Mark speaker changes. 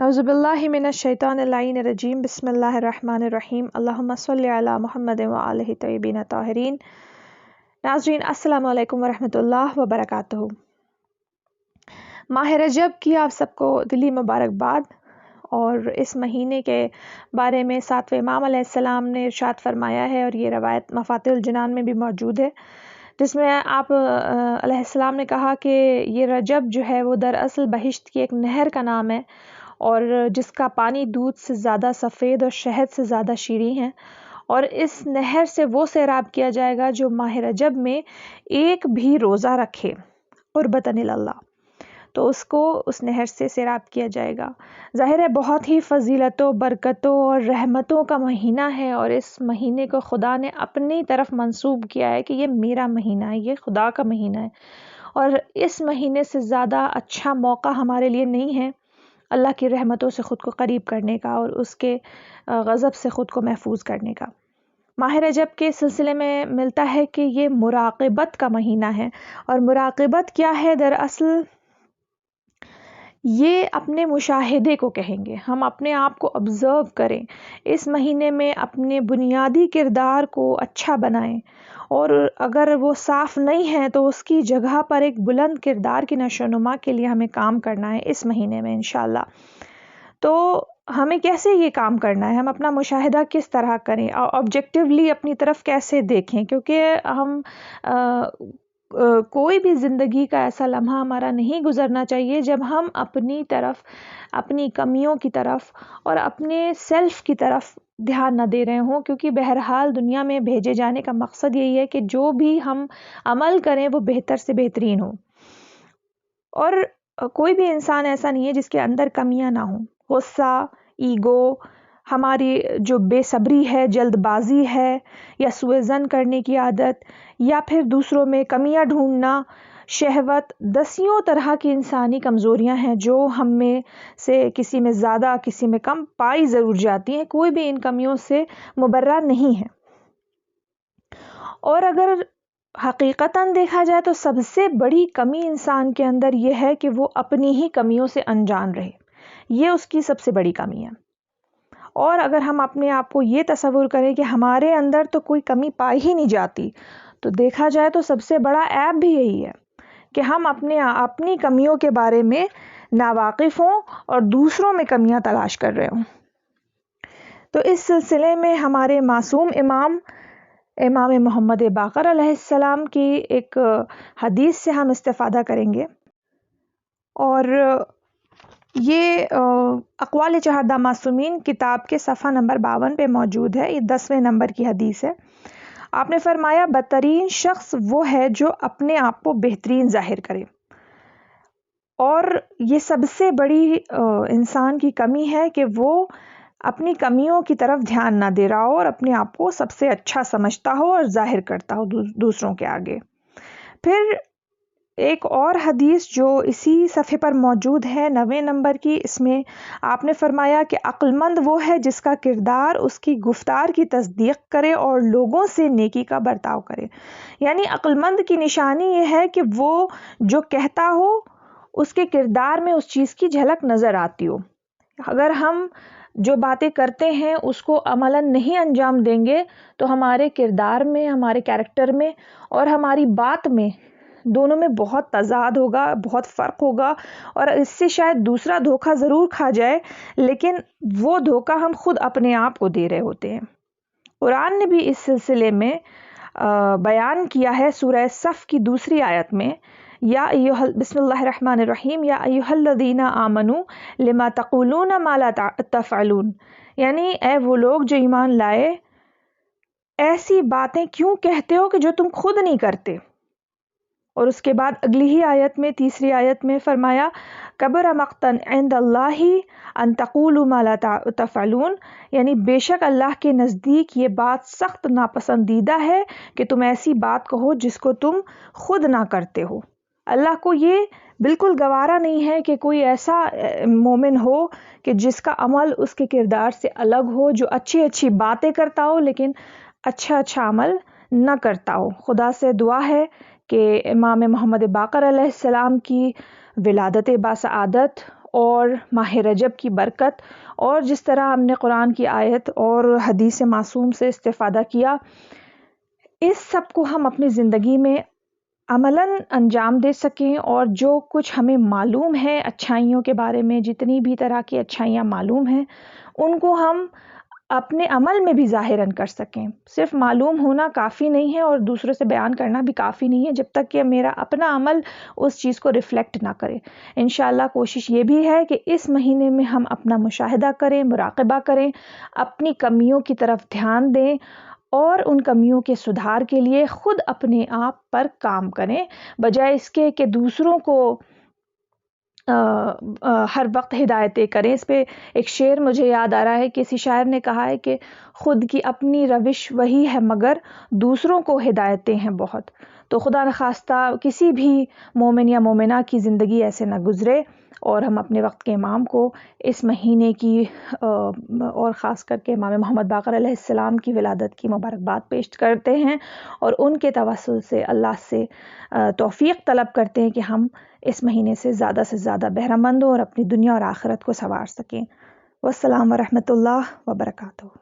Speaker 1: اعوذ باللہ من الشیطان اللعین الرجیم بسم اللہ الرحمن الرحیم اللہم صلی علی محمد وآلہ الطیبین الطاہرین۔ ناظرین السلام علیکم ورحمۃ اللہ وبرکاتہ۔ ماہ رجب کی آپ سب کو دلی مبارکباد۔ اور اس مہینے کے بارے میں ساتویں امام علیہ السلام نے ارشاد فرمایا ہے، اور یہ روایت مفاتح الجنان میں بھی موجود ہے، جس میں آپ علیہ السلام نے کہا کہ یہ رجب جو ہے وہ دراصل بہشت کی ایک نہر کا نام ہے، اور جس کا پانی دودھ سے زیادہ سفید اور شہد سے زیادہ شیریں ہے، اور اس نہر سے وہ سیراب کیا جائے گا جو ماہ رجب میں ایک بھی روزہ رکھے قربتاً اللہ، تو اس کو اس نہر سے سیراب کیا جائے گا۔ ظاہر ہے بہت ہی فضیلتوں، برکتوں اور رحمتوں کا مہینہ ہے، اور اس مہینے کو خدا نے اپنی طرف منسوب کیا ہے کہ یہ میرا مہینہ ہے، یہ خدا کا مہینہ ہے، اور اس مہینے سے زیادہ اچھا موقع ہمارے لیے نہیں ہے اللہ کی رحمتوں سے خود کو قریب کرنے کا اور اس کے غضب سے خود کو محفوظ کرنے کا۔ ماہ رجب کے سلسلے میں ملتا ہے کہ یہ مراقبت کا مہینہ ہے، اور مراقبت کیا ہے؟ دراصل یہ اپنے مشاہدے کو کہیں گے، ہم اپنے آپ کو آبزرو کریں، اس مہینے میں اپنے بنیادی کردار کو اچھا بنائیں، اور اگر وہ صاف نہیں ہے تو اس کی جگہ پر ایک بلند کردار کی نشو و نما کے لیے ہمیں کام کرنا ہے اس مہینے میں انشاءاللہ۔ تو ہمیں کیسے یہ کام کرنا ہے؟ ہم اپنا مشاہدہ کس طرح کریں، آبجیکٹیولی اپنی طرف کیسے دیکھیں؟ کیونکہ ہم کوئی بھی زندگی کا ایسا لمحہ ہمارا نہیں گزرنا چاہیے جب ہم اپنی طرف، اپنی کمیوں کی طرف اور اپنے سیلف کی طرف دھیان نہ دے رہے ہوں، کیونکہ بہرحال دنیا میں بھیجے جانے کا مقصد یہی ہے کہ جو بھی ہم عمل کریں وہ بہتر سے بہترین ہو، اور کوئی بھی انسان ایسا نہیں ہے جس کے اندر کمیاں نہ ہوں۔ غصہ، ایگو، ہماری جو بے صبری ہے، جلد بازی ہے، یا سوء ظن کرنے کی عادت، یا پھر دوسروں میں کمیاں ڈھونڈنا، شہوت، دسیوں طرح کی انسانی کمزوریاں ہیں جو ہم میں سے کسی میں زیادہ کسی میں کم پائی ضرور جاتی ہیں، کوئی بھی ان کمیوں سے مبرہ نہیں ہے۔ اور اگر حقیقتاً دیکھا جائے تو سب سے بڑی کمی انسان کے اندر یہ ہے کہ وہ اپنی ہی کمیوں سے انجان رہے، یہ اس کی سب سے بڑی کمی ہے۔ اور اگر ہم اپنے آپ کو یہ تصور کریں کہ ہمارے اندر تو کوئی کمی پائی ہی نہیں جاتی، تو دیکھا جائے تو سب سے بڑا عیب بھی یہی ہے کہ ہم اپنی کمیوں کے بارے میں ناواقف ہوں اور دوسروں میں کمیاں تلاش کر رہے ہوں۔ تو اس سلسلے میں ہمارے معصوم امام محمد باقر علیہ السلام کی ایک حدیث سے ہم استفادہ کریں گے، اور یہ اقوال چہردہ معصومین کتاب کے صفحہ نمبر 52 پہ موجود ہے، یہ 10ویں نمبر کی حدیث ہے۔ آپ نے فرمایا بدترین شخص وہ ہے جو اپنے آپ کو بہترین ظاہر کرے، اور یہ سب سے بڑی انسان کی کمی ہے کہ وہ اپنی کمیوں کی طرف دھیان نہ دے رہا ہو اور اپنے آپ کو سب سے اچھا سمجھتا ہو اور ظاہر کرتا ہو دوسروں کے آگے۔ پھر ایک اور حدیث جو اسی صفحے پر موجود ہے 9ویں نمبر کی، اس میں آپ نے فرمایا کہ عقل مند وہ ہے جس کا کردار اس کی گفتار کی تصدیق کرے اور لوگوں سے نیکی کا برتاؤ کرے۔ یعنی عقل مند کی نشانی یہ ہے کہ وہ جو کہتا ہو اس کے کردار میں اس چیز کی جھلک نظر آتی ہو۔ اگر ہم جو باتیں کرتے ہیں اس کو عملاً نہیں انجام دیں گے تو ہمارے کردار میں، ہمارے کیریکٹر میں اور ہماری بات میں دونوں میں بہت تضاد ہوگا، بہت فرق ہوگا، اور اس سے شاید دوسرا دھوکہ ضرور کھا جائے، لیکن وہ دھوکہ ہم خود اپنے آپ کو دے رہے ہوتے ہیں۔ قرآن نے بھی اس سلسلے میں بیان کیا ہے سورہ صف کی 2 آیت میں، بسم اللہ الرحمن الرحیم، یا ایھا الذین آمنوا لما تقولون ما لا تفعلون، یعنی اے وہ لوگ جو ایمان لائے، ایسی باتیں کیوں کہتے ہو کہ جو تم خود نہیں کرتے۔ اور اس کے بعد اگلی ہی آیت میں 3 آیت میں فرمایا کبر مقتا عند اللہ ان تقولوا ما لا تفعلون، یعنی بے شک اللہ کے نزدیک یہ بات سخت ناپسندیدہ ہے کہ تم ایسی بات کہو جس کو تم خود نہ کرتے ہو۔ اللہ کو یہ بالکل گوارا نہیں ہے کہ کوئی ایسا مومن ہو کہ جس کا عمل اس کے کردار سے الگ ہو، جو اچھی اچھی باتیں کرتا ہو لیکن اچھا عمل نہ کرتا ہو۔ خدا سے دعا ہے کہ امام محمد باقر علیہ السلام کی ولادت باسعادت اور ماہ رجب کی برکت، اور جس طرح ہم نے قرآن کی آیت اور حدیث معصوم سے استفادہ کیا، اس سب کو ہم اپنی زندگی میں عملاً انجام دے سکیں، اور جو کچھ ہمیں معلوم ہے اچھائیوں کے بارے میں، جتنی بھی طرح کی اچھائیاں معلوم ہیں، ان کو ہم اپنے عمل میں بھی ظاہراً کر سکیں۔ صرف معلوم ہونا کافی نہیں ہے اور دوسروں سے بیان کرنا بھی کافی نہیں ہے جب تک کہ میرا اپنا عمل اس چیز کو ریفلیکٹ نہ کرے۔ انشاءاللہ کوشش یہ بھی ہے کہ اس مہینے میں ہم اپنا مشاہدہ کریں، مراقبہ کریں، اپنی کمیوں کی طرف دھیان دیں، اور ان کمیوں کے سدھار کے لیے خود اپنے آپ پر کام کریں، بجائے اس کے کہ دوسروں کو ہر وقت ہدایتیں کریں۔ اس پہ ایک شعر مجھے یاد آ رہا ہے، کسی شاعر نے کہا ہے کہ خود کی اپنی روش وہی ہے مگر دوسروں کو ہدایتیں ہیں بہت۔ تو خدا نخواستہ کسی بھی مومن یا مومنہ کی زندگی ایسے نہ گزرے، اور ہم اپنے وقت کے امام کو اس مہینے کی اور خاص کر کے امام محمد باقر علیہ السلام کی ولادت کی مبارکباد پیش کرتے ہیں، اور ان کے توسل سے اللہ سے توفیق طلب کرتے ہیں کہ ہم اس مہینے سے زیادہ بہرہ مند ہوں اور اپنی دنیا اور آخرت کو سنوار سکیں۔ والسلام ورحمۃ اللہ وبرکاتہ۔